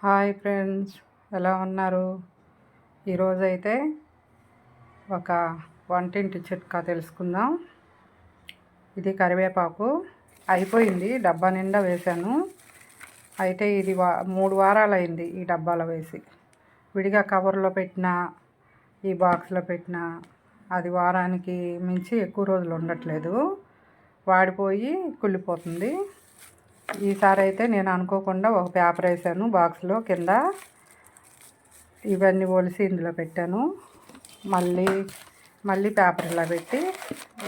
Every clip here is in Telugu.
హాయ్ ఫ్రెండ్స్, ఎలా ఉన్నారు? ఈరోజైతే ఒక వంటింటి చిట్కా తెలుసుకుందాం. ఇది కరివేపాకు అయిపోయింది, డబ్బా నిండా వేశాను. అయితే ఇది 3 వారాలు అయింది ఈ డబ్బాలో వేసి. విడిగా కవర్లో పెట్టినా ఈ బాక్స్లో పెట్టినా అది వారానికి మించి ఎక్కువ రోజులు ఉండట్లేదు, వాడిపోయి కుళ్ళిపోతుంది. ఈసారి అయితే నేను అనుకోకుండా ఒక పేపర్ వేసాను బాక్స్లో కింద, ఇవన్నీ ఒలిసి ఇందులో పెట్టాను. మళ్ళీ పేపర్ ఇలా పెట్టి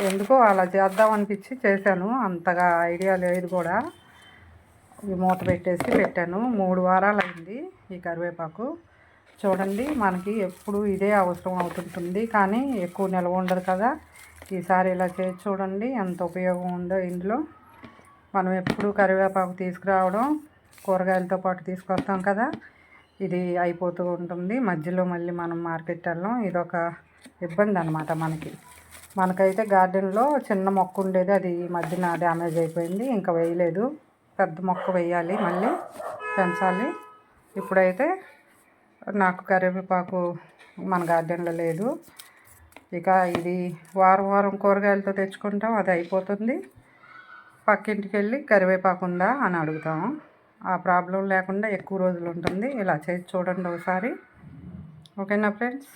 ఎందుకో అలా చేద్దాం అనిపించి చేశాను. అంతగా ఐడియా లేదు కూడా. మూత పెట్టేసి పెట్టాను. 3 వారాలు అయింది ఈ కరివేపాకు. చూడండి, మనకి ఎప్పుడు ఇదే అవసరం అవుతుంటుంది, కానీ ఎక్కువ నిల్వ ఉండదు కదా. ఈసారి ఇలా చేసి చూడండి, ఎంత ఉపయోగం ఉందో. ఇందులో మనం ఎప్పుడు కరివేపాకు తీసుకురావడం, కూరగాయలతో పాటు తీసుకొస్తాం కదా, ఇది అయిపోతూ ఉంటుంది. మధ్యలో మళ్ళీ మనం మార్కెట్ వెళ్ళడం ఇదొక ఇబ్బంది అన్నమాట మనకైతే గార్డెన్లో చిన్న మొక్క ఉండేది, అది ఈ మధ్యన డ్యామేజ్ అయిపోయింది, ఇంకా వేయలేదు. పెద్ద మొక్క వేయాలి, మళ్ళీ పెంచాలి. ఇప్పుడైతే నాకు కరివేపాకు మన గార్డెన్లో లేదు. ఇక ఇది వారం కూరగాయలతో తెచ్చుకుంటాం, అది అయిపోతుంది. పక్కింటికి వెళ్ళి కరివేపాకు ఉందా అని అడుగుతాము. ఆ ప్రాబ్లం లేకుండా ఎక్కువ రోజులు ఉంటుంది. ఇలా చేసి చూడండి ఒకసారి. ఓకేనా ఫ్రెండ్స్?